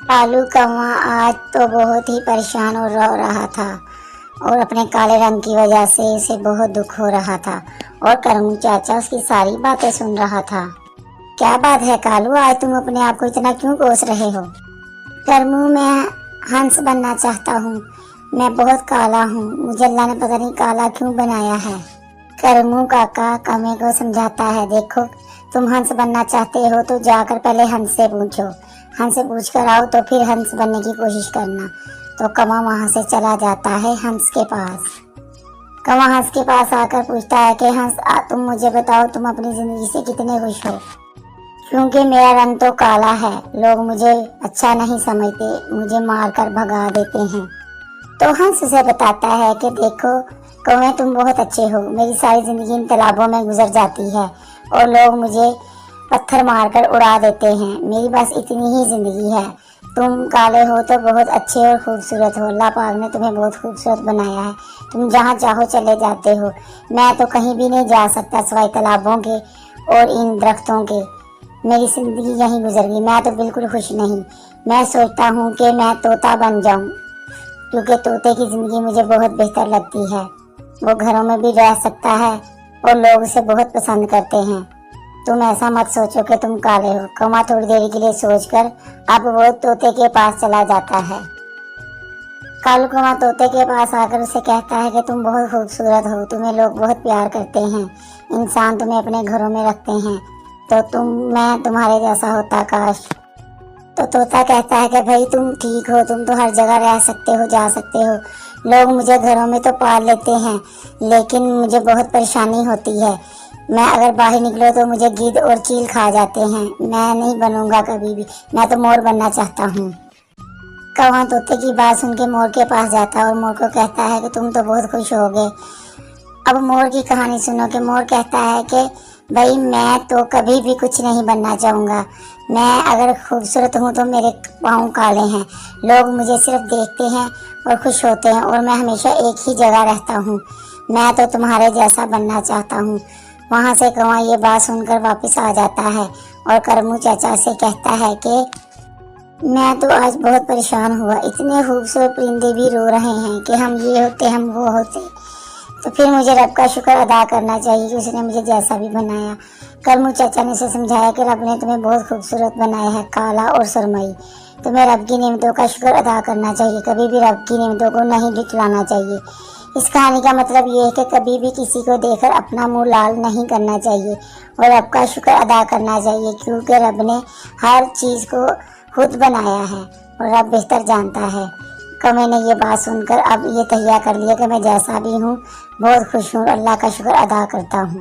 कालू कौवा आज तो बहुत ही परेशान और रो रहा था और अपने काले रंग की वजह से उसे बहुत दुख हो रहा था। और करमू चाचा उसकी सारी बातें सुन रहा था। क्या बात है कालू, आज तुम अपने आप को इतना क्यों कोस रहे हो? करमू, मैं हंस बनना चाहता हूँ। मैं बहुत काला हूँ, मुझे अल्लाह ने पता नहीं काला क्यों बनाया है। करमू काका कमे को समझाता है, देखो तुम हंस बनना चाहते हो तो जाकर पहले हंस से पूछो, हंस से पूछ कर आओ तो फिर हंस बनने की कोशिश करना। तो कमा वहां से चला जाता है हंस के पास। कमा हंस के पास आकर पूछता है कि हंस तुम मुझे बताओ, तुम अपनी जिंदगी से कितने खुश हो? क्योंकि मेरा रंग तो काला है, लोग मुझे अच्छा नहीं समझते, मुझे मारकर भगा देते हैं। तो हंस उसे बताता है कि देखो कौवे, तुम बहुत अच्छे हो, मेरी सारी जिंदगी इन तालाबों में गुजर जाती है और लोग मुझे पत्थर मारकर उड़ा देते हैं, मेरी बस इतनी ही जिंदगी है। तुम काले हो तो बहुत अच्छे और खूबसूरत हो, अल्लाह पाक ने तुम्हें बहुत खूबसूरत बनाया है, तुम जहाँ चाहो चले जाते हो। मैं तो कहीं भी नहीं जा सकता सिवाय तालाबों के और इन दरख्तों के, मेरी जिंदगी यहीं गुजर गई, मैं तो बिल्कुल खुश नहीं। मैं सोचता हूँ कि मैं तोता बन जाऊँ, क्योंकि तोते की जिंदगी मुझे बहुत बेहतर लगती है, वो घरों में भी रह सकता है और लोग उसे बहुत पसंद करते हैं। तुम ऐसा मत सोचो कि तुम काले हो। कौवा थोड़ी देर के लिए सोचकर अब वो तोते के पास चला जाता है। कालू कौवा तोते के पास आकर उसे कहता है कि तुम बहुत खूबसूरत हो, तुम्हें लोग बहुत प्यार करते हैं, इंसान तुम्हें अपने घरों में रखते हैं, तो मैं तुम्हारे जैसा होता काश। तो तोता कहता है कि भाई तुम ठीक हो, तुम तो हर जगह रह सकते हो, जा सकते हो, लोग मुझे घरों में तो पाल लेते हैं, लेकिन मुझे बहुत परेशानी होती है, मैं अगर बाहर निकलो तो मुझे गिद्ध और चील खा जाते हैं, मैं नहीं बनूंगा कभी भी, मैं तो मोर बनना चाहता हूँ। कौवा तोते की बात सुन के मोर के पास जाता है और मोर को कहता है कि तुम तो बहुत खुश हो गए। अब मोर की कहानी सुनो कि मोर कहता है कि भाई मैं तो कभी भी कुछ नहीं बनना चाहूँगा, मैं अगर खूबसूरत हूँ तो मेरे पाँव काले हैं, लोग मुझे सिर्फ देखते हैं और खुश होते हैं और मैं हमेशा एक ही जगह रहता हूँ, मैं तो तुम्हारे जैसा बनना चाहता हूँ। वहाँ से कौवा ये बात सुनकर वापस आ जाता है और करमू चाचा से कहता है कि मैं तो आज बहुत परेशान हुआ, इतने खूबसूरत परिंदे भी रो रहे हैं कि हम ये होते हम वो होते, तो फिर मुझे रब का शुक्र अदा करना चाहिए कि उसने मुझे जैसा भी बनाया। करमू चाचा ने उसे समझाया कि रब ने तुम्हें बहुत खूबसूरत बनाया है, काला और सुरमई, तुम्हें रब की नेमतों का शुक्र अदा करना चाहिए, कभी भी रब की नेमतों को नहीं झुठलाना चाहिए। इस कहानी का मतलब ये है कि कभी भी किसी को देखकर अपना मुंह लाल नहीं करना चाहिए और रब का शुक्र अदा करना चाहिए, क्योंकि रब ने हर चीज़ को खुद बनाया है और रब बेहतर जानता है। कौवे ने ये बात सुनकर अब ये तहिया कर लिया कि मैं जैसा भी हूँ बहुत खुश हूँ, अल्लाह का शुक्र अदा करता हूँ।